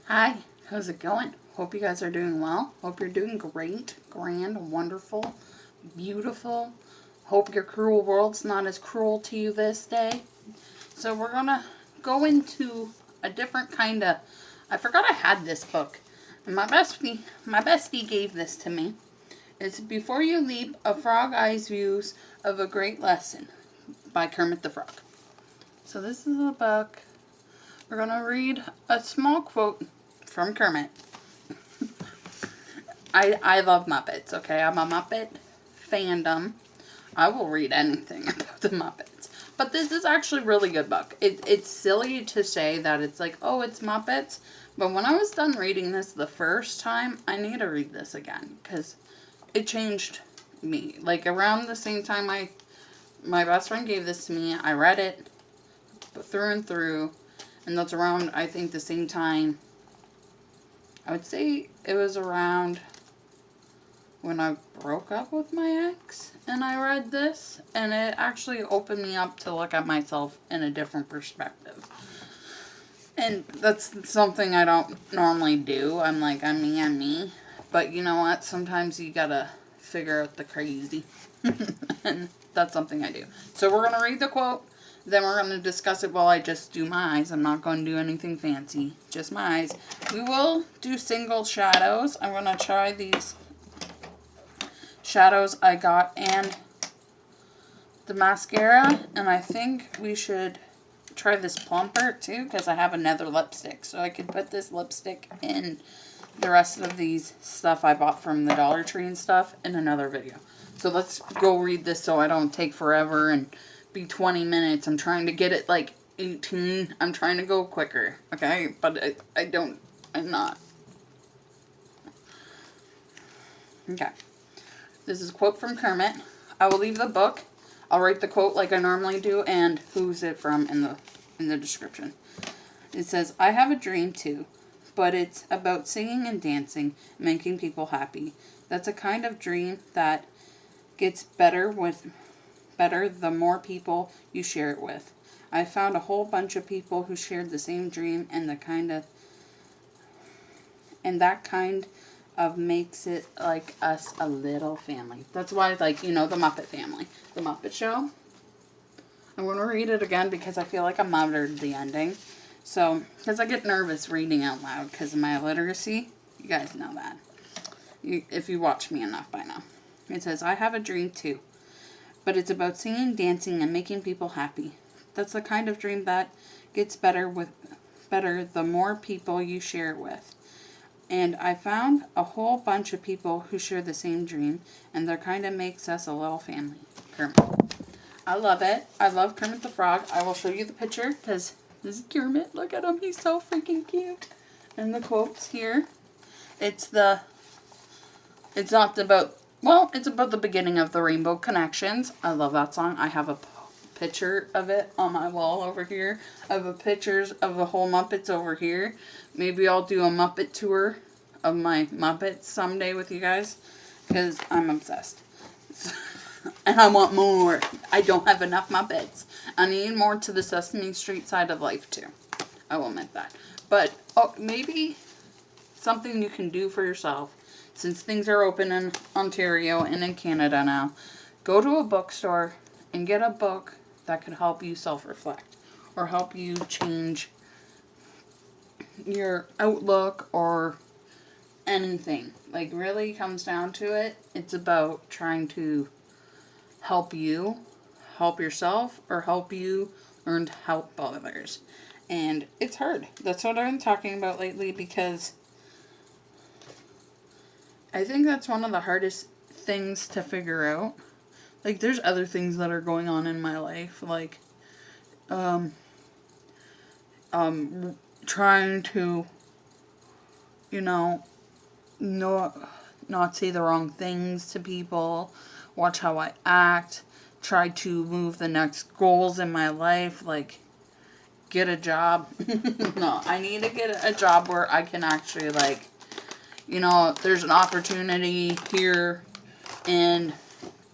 Hi, how's it going? Hope you guys are doing well. Hope you're doing great, grand, wonderful, beautiful. Hope your cruel world's not as cruel to you this day. So we're gonna go into a different kind of. I forgot I had this book, and my bestie gave this to me. It's Before You Leap: A Frog Eye's Views of a Great Lesson by Kermit the Frog. So this is a book. We're gonna read a small quote from Kermit. I love Muppets, okay? I'm a Muppet fandom. I will read anything about the Muppets. But this is actually a really good book. It's silly to say that it's like, oh, it's Muppets. But when I was done reading this the first time, I need to read this again. Because it changed me. Like, around the same time my best friend gave this to me, I read it through and through. And that's around, I think, the same time. I would say it was around when I broke up with my ex and I read this, and it actually opened me up to look at myself in a different perspective. And that's something I don't normally do. I'm like, I'm me. But you know what? Sometimes you gotta figure out the crazy. And that's something I do. So we're gonna read the quote. Then we're going to discuss it while I just do my eyes. I'm not going to do anything fancy. Just my eyes. We will do single shadows. I'm going to try these shadows I got and the mascara. And I think we should try this plumper too, because I have another lipstick. So I could put this lipstick in the rest of these stuff I bought from the Dollar Tree and stuff in another video. So let's go read this so I don't take forever and be 20 minutes. I'm trying to get it like 18. I'm trying to go quicker, okay? But I'm not. Okay. This is a quote from Kermit. I will leave the book. I'll write the quote like I normally do and who's it from in the description. It says, I have a dream too, but it's about singing and dancing, making people happy. That's a kind of dream that gets better the more people you share it with. I found a whole bunch of people who shared the same dream, and that kind of makes it like us a little family. That's why, like, the Muppet family, the Muppet Show. I'm going to read it again because I feel like I muttered the ending. So, because I get nervous reading out loud because of my illiteracy. You guys know that. If you watch me enough by now. It says, I have a dream too. But it's about singing, dancing, and making people happy. That's the kind of dream that gets better the more people you share it with. And I found a whole bunch of people who share the same dream, and that kind of makes us a little family. Kermit. I love it. I love Kermit the Frog. I will show you the picture, because this is Kermit. Look at him. He's so freaking cute. And the quotes here. It's about the beginning of the Rainbow Connections. I love that song. I have a picture of it on my wall over here. I have pictures of the whole Muppets over here. Maybe I'll do a Muppet tour of my Muppets someday with you guys, because I'm obsessed. And I want more. I don't have enough Muppets. I need more to the Sesame Street side of life too. I will admit that. But maybe something you can do for yourself. Since things are open in Ontario and in Canada now, go to a bookstore and get a book that could help you self-reflect or help you change your outlook or anything. Like, really comes down to it. It's about trying to help you, help yourself, or help you learn to help others. And it's hard. That's what I've been talking about lately, because I think that's one of the hardest things to figure out. Like, there's other things that are going on in my life, like, trying to, not say the wrong things to people, watch how I act, try to move the next goals in my life, like, get a job. No, I need to get a job where I can actually, like, there's an opportunity here and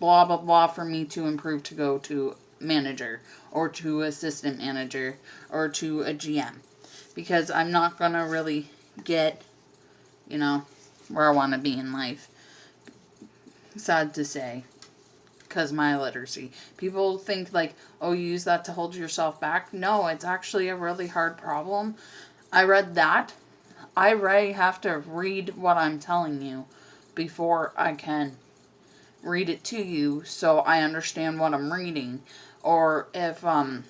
blah, blah, blah for me to improve to go to manager or to assistant manager or to a GM. Because I'm not going to really get, you know, where I want to be in life. Sad to say, because my illiteracy. People think like, oh, you use that to hold yourself back. No, it's actually a really hard problem. I read that. I already have to read what I'm telling you before I can read it to you, so I understand what I'm reading, or if I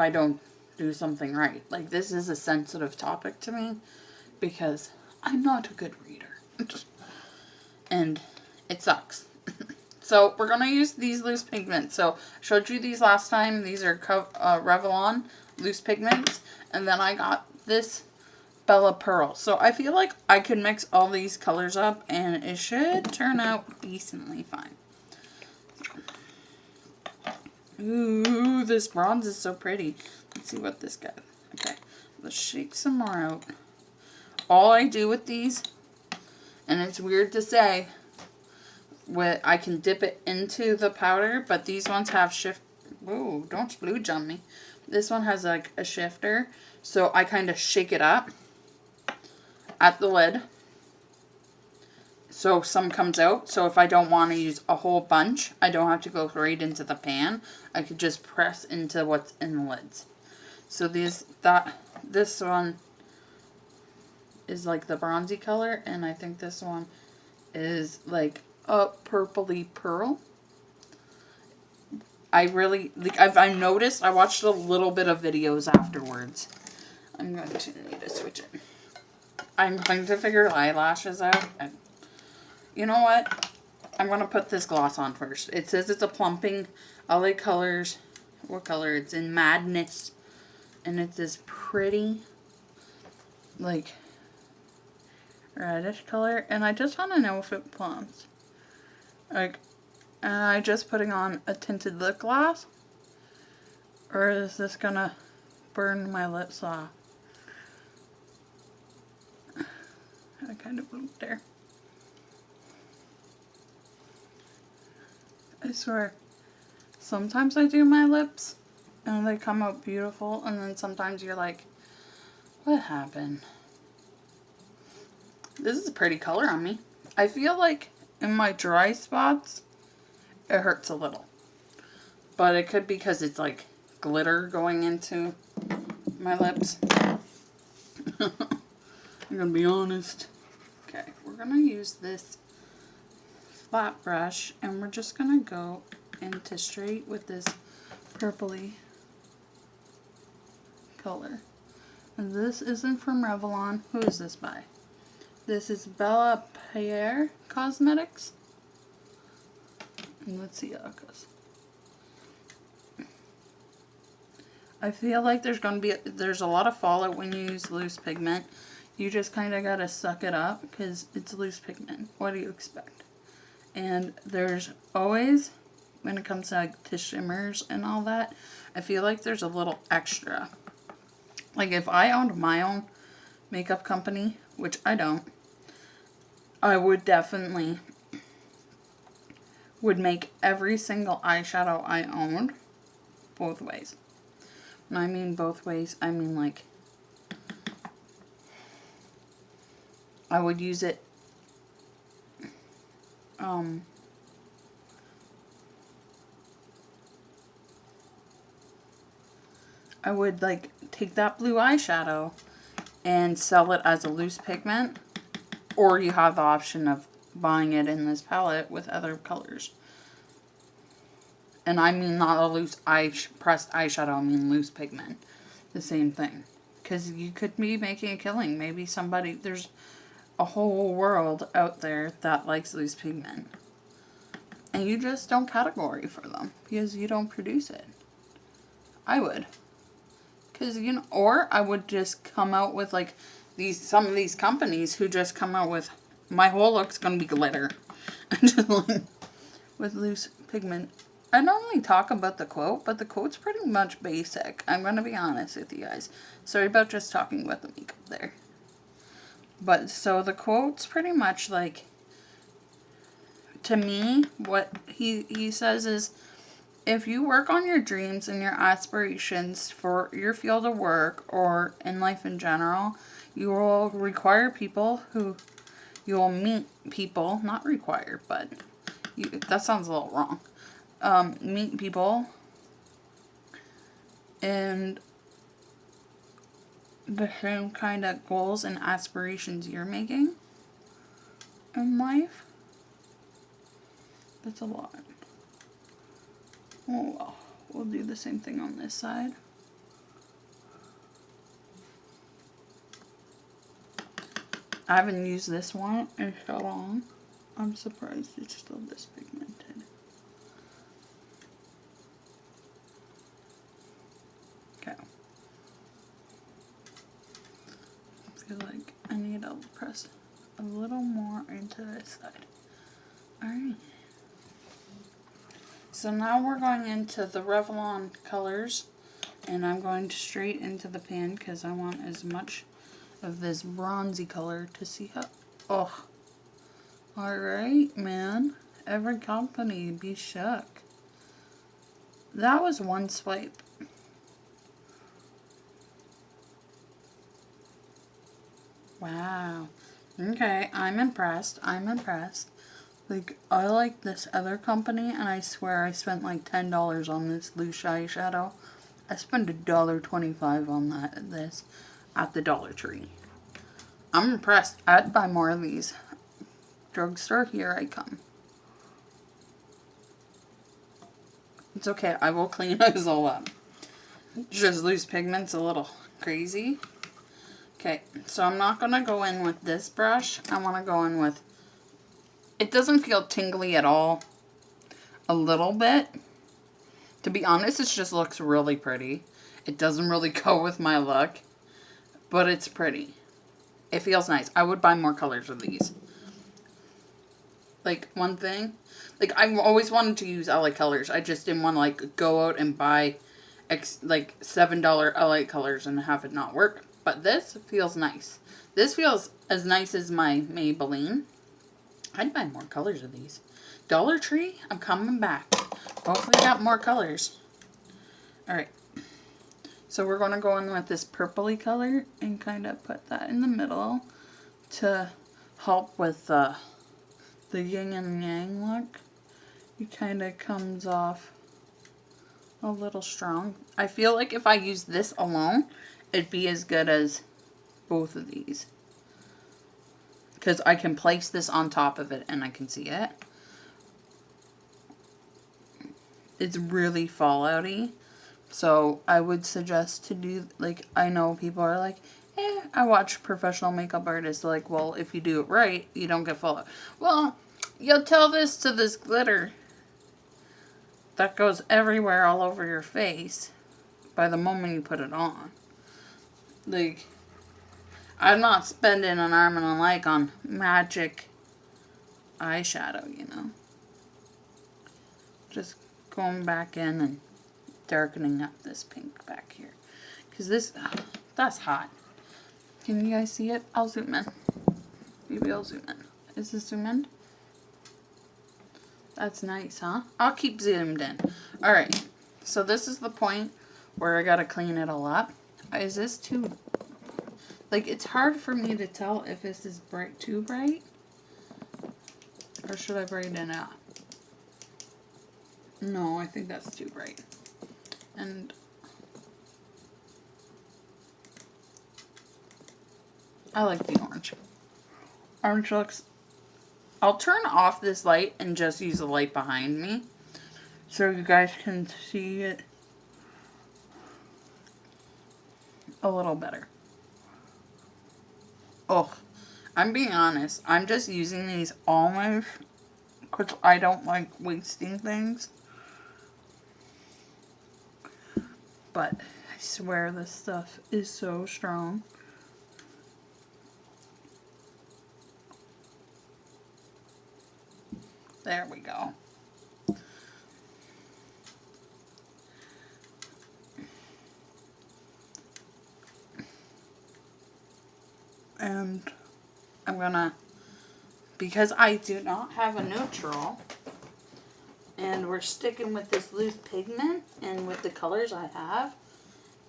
don't do something right. Like, this is a sensitive topic to me because I'm not a good reader. And it sucks. So we're going to use these loose pigments. So I showed you these last time. These are Revlon loose pigments. And then I got this Bella Pearl. So I feel like I could mix all these colors up and it should turn out decently fine. Ooh, this bronze is so pretty. Let's see what this got. Okay, let's shake some more out. All I do with these, and it's weird to say, I can dip it into the powder, but these ones have shift. Ooh, don't splooge on me. This one has like a shifter, so I kind of shake it up at the lid, so some comes out. So if I don't want to use a whole bunch, I don't have to go right into the pan. I could just press into what's in the lids. So this one is like the bronzy color, and I think this one is like a purpley pearl. I've noticed, I watched a little bit of videos afterwards. I'm going to need to switch it. I'm going to figure eyelashes out. You know what? I'm going to put this gloss on first. It says it's a plumping LA Colors. What color? It's in Madness. And it's this pretty, like, reddish color. And I just want to know if it plumps. Like, am I just putting on a tinted lip gloss? Or is this going to burn my lips off? I kind of blinked there. I swear, sometimes I do my lips and they come out beautiful, and then sometimes you're like, what happened? This is a pretty color on me. I feel like in my dry spots, it hurts a little. But it could be because it's like glitter going into my lips. I'm gonna be honest. Okay, we're gonna use this flat brush, and we're just gonna go into straight with this purpley color. And this isn't from Revlon. Who is this by? This is Pierre Cosmetics. And let's see how it goes. I feel like there's a lot of fallout when you use loose pigment. You just kind of gotta suck it up because it's loose pigment. What do you expect? And there's always, when it comes to shimmers and all that, I feel like there's a little extra. Like if I owned my own makeup company, which I don't, I would definitely make every single eyeshadow I owned both ways. When I mean both ways, I mean like I would use it I would like take that blue eyeshadow and sell it as a loose pigment, or you have the option of buying it in this palette with other colors. And I mean not a loose pressed eyeshadow, I mean loose pigment. The same thing. Because you could be making a killing. Maybe there's a whole world out there that likes loose pigment. And you just don't category for them because you don't produce it. I would. Because, you know, or I would just come out with like some of these companies who just come out with, my whole look's going to be glitter. Just like, with loose pigment. I don't really talk about the quote, but the quote's pretty much basic. I'm going to be honest with you guys. Sorry about just talking about the makeup there. But, so the quote's pretty much like, to me, what he says is, if you work on your dreams and your aspirations for your field of work or in life in general, you will require people who, you will meet people, not require, but that sounds a little wrong. Meet people and the same kind of goals and aspirations you're making in life. That's a lot. Oh well, we'll do the same thing on this side. I haven't used this one in so long. I'm surprised it's still this pigmented. Okay. I feel like I need to press a little more into this side. Alright. So now we're going into the Revlon colors, and I'm going straight into the pan because I want as much of this bronzy color to see how. Oh, alright, man. Every company be shook. That was one swipe. Wow. Okay, I'm impressed. I'm impressed. Like, I like this other company, and I swear I spent like $10 on this loose eyeshadow. I spent $1.25 on this at the Dollar Tree. I'm impressed. I'd buy more of these. Drugstore, here I come. It's okay. I will clean those all up. Just loose pigment's a little crazy. Okay, so I'm not going to go in with this brush. I want to go in with... It doesn't feel tingly at all. A little bit. To be honest, it just looks really pretty. It doesn't really go with my look. But it's pretty. It feels nice. I would buy more colors of these. Like, one thing. Like, I've always wanted to use LA colors. I just didn't want to, like, go out and buy, like, $7 LA colors and have it not work. But this feels nice. This feels as nice as my Maybelline. I'd buy more colors of these. Dollar Tree, I'm coming back. Hopefully got more colors. Alright. So we're going to go in with this purpley color and kind of put that in the middle to help with the yin and yang look. It kind of comes off a little strong. I feel like if I use this alone, it'd be as good as both of these. Because I can place this on top of it and I can see it. It's really fallouty. So I would suggest to do, like, I know people are like, I watch professional makeup artists like, well, if you do it right, you don't get fallout. Well, you'll tell this to this glitter that goes everywhere all over your face by the moment you put it on. Like, I'm not spending an arm and a leg on magic eyeshadow, you know. Just going back in and darkening up this pink back here. Because this, that's hot. Can you guys see it? I'll zoom in. Maybe I'll zoom in. Is this zoom in? That's nice, huh? I'll keep zoomed in. Alright, so this is the point where I gotta clean it all up. Is this too... Like, it's hard for me to tell if this is bright, too bright. Or should I brighten it up? No, I think that's too bright. And... I like the orange. Orange looks... I'll turn off this light and just use the light behind me so you guys can see it a little better. Oh, I'm being honest. I'm just using these almost because I don't like wasting things. But I swear this stuff is so strong. There we go. And I'm gonna, because I do not have a neutral And we're sticking with this loose pigment and with the colors I have.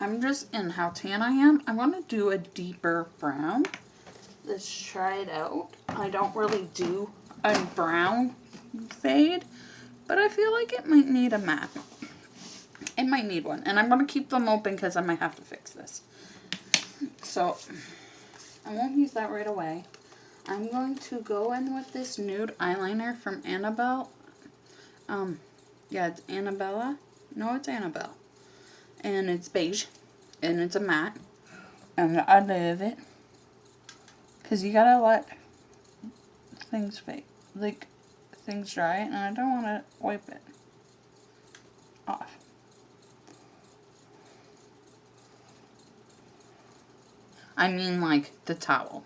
I'm just, in how tan I am, I want to do a deeper brown. Let's try it out. I don't really do a brown fade, but I feel like it might need a matte. It might need one. And I'm going to keep them open because I might have to fix this. So, I won't use that right away. I'm going to go in with this nude eyeliner from Annabelle. Yeah, it's Annabella. No, it's Annabelle. And it's beige. And it's a matte. And I love it. Because you gotta let things fade. Like, things dry. And I don't want to wipe it off. I mean, like, the towel.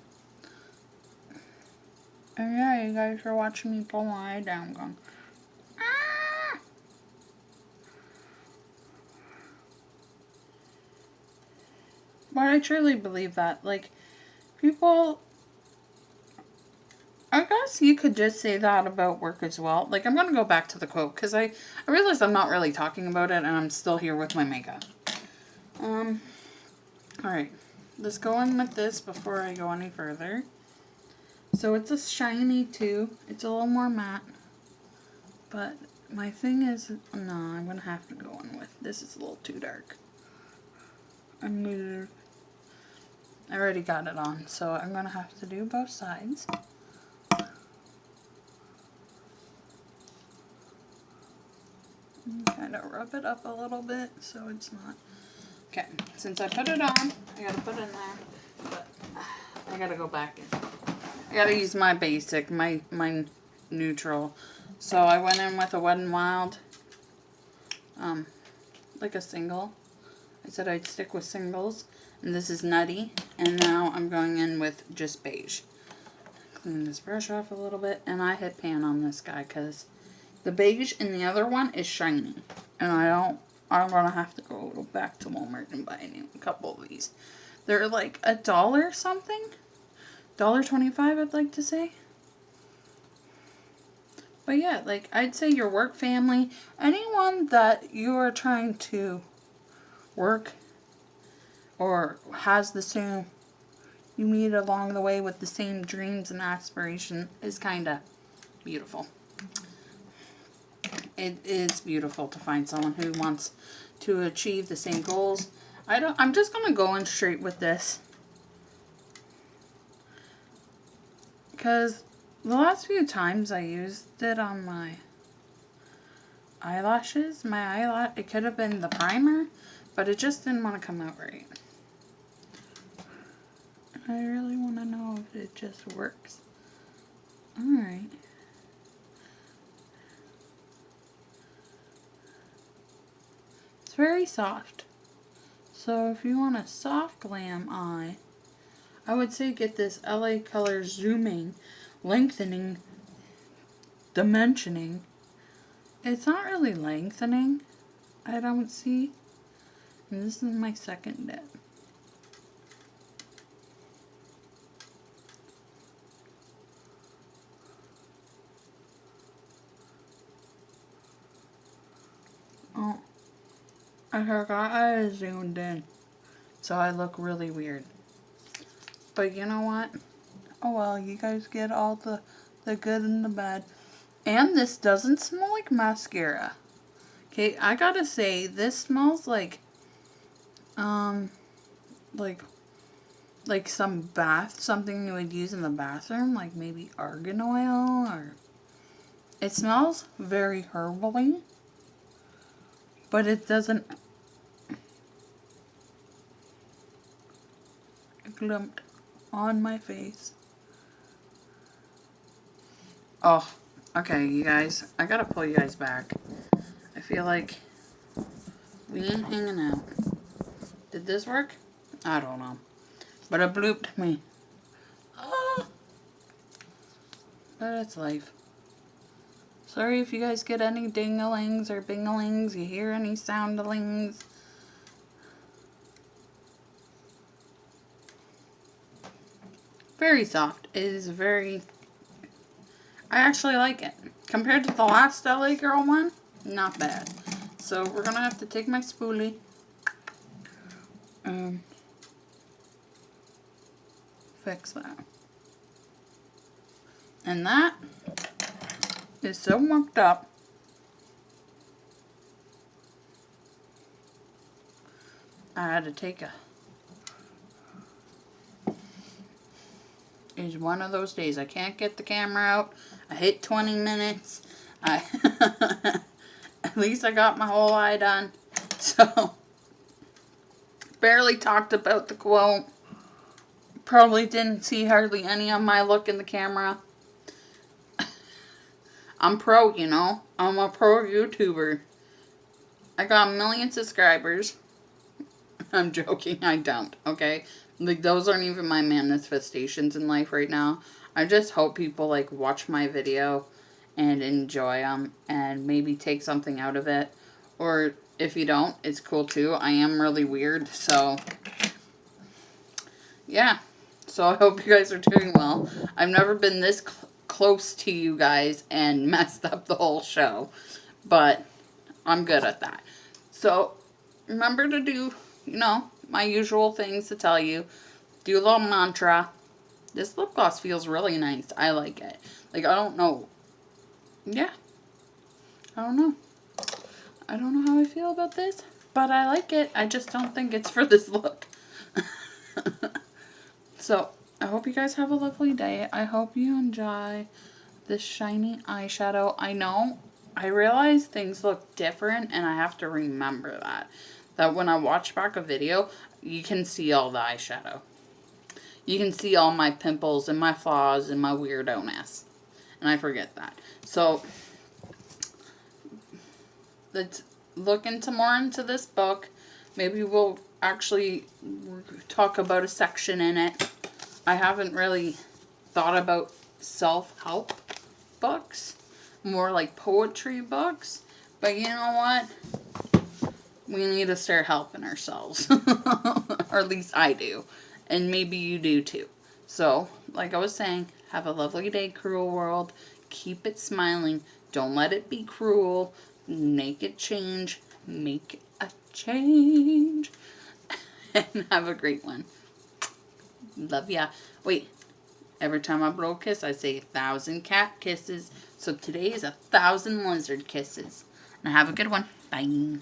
And yeah, you guys are watching me pull my eye down going, ah! But I truly believe that. Like, people, I guess you could just say that about work as well. Like, I'm going to go back to the quote because I realize I'm not really talking about it and I'm still here with my makeup. Alright. Let's go in with this before I go any further. So it's a shiny too. It's a little more matte. But my thing is, no, I'm going to have to go in with, this is a little too dark. I already got it on, so I'm going to have to do both sides. Kind of rub it up a little bit so it's not. Okay, since I put it on, I got to put it in there. But I got to go back in. I got to use my basic, my neutral. So I went in with a Wet n Wild, like a single. I said I'd stick with singles. And this is Nutty. And now I'm going in with just beige. Clean this brush off a little bit. And I hit pan on this guy because the beige in the other one is shiny. And I'm going to have to go back to Walmart and buy a couple of these. They're like $1 something. $1.25 I'd like to say. But yeah, like I'd say your work family, anyone that you are trying to work or has the same, you meet along the way with the same dreams and aspiration is kind of beautiful. It is beautiful to find someone who wants to achieve the same goals. I'm just going to go in straight with this. Because the last few times I used it on my eyelashes, it could have been the primer, but it just didn't want to come out right. I really want to know if it just works. Alright. It's very soft. So if you want a soft glam eye, I would say get this LA Color Zooming, Lengthening, Dimensioning. It's not really lengthening, I don't see. And this is my second dip. Oh, I forgot I zoomed in, so I look really weird. But you know what? Oh well, you guys get all the good and the bad. And this doesn't smell like mascara. Okay, I gotta say, this smells like something you would use in the bathroom, like maybe argan oil, or it smells very herbally, but it doesn't glump on my face. Oh, okay, you guys, I gotta pull you guys back. I feel like we ain't hanging out. Did this work? I don't know. But it blooped me. Ah. But it's life. Sorry if you guys get any dingalings or bingalings. You hear any soundalings. Very soft. It is very... I actually like it. Compared to the last LA Girl one, not bad. So we're going to have to take my spoolie and fix that. And that is so mucked up. I had to take It's one of those days. I can't get the camera out. I hit 20 minutes. At least I got my whole eye done. So, barely talked about the quote. Probably didn't see hardly any of my look in the camera. I'm pro, you know. I'm a pro YouTuber. I got 1 million subscribers. I'm joking. I don't, okay? Like, those aren't even my manifestations in life right now. I just hope people, like, watch my video and enjoy them and maybe take something out of it. Or if you don't, it's cool too. I am really weird, so yeah. So I hope you guys are doing well. I've never been this close to you guys and messed up the whole show, but I'm good at that. So remember to do, you know, my usual things to tell you. Do a little mantra. This lip gloss feels really nice. I like it. Like, I don't know. Yeah. I don't know. I don't know how I feel about this, but I like it. I just don't think it's for this look. So, I hope you guys have a lovely day. I hope you enjoy this shiny eyeshadow. I know, I realize things look different, and I have to remember that. That when I watch back a video, you can see all the eyeshadow. You can see all my pimples and my flaws and my weirdo-ness. And I forget that. So, let's look more into this book. Maybe we'll actually talk about a section in it. I haven't really thought about self-help books. More like poetry books. But you know what? We need to start helping ourselves. Or at least I do. And maybe you do too. So, like I was saying, have a lovely day, cruel world. Keep it smiling. Don't let it be cruel. Make it change. Make a change. And have a great one. Love ya. Wait. Every time I blow a kiss, I say 1,000 cat kisses. So today is 1,000 lizard kisses. And have a good one. Bye.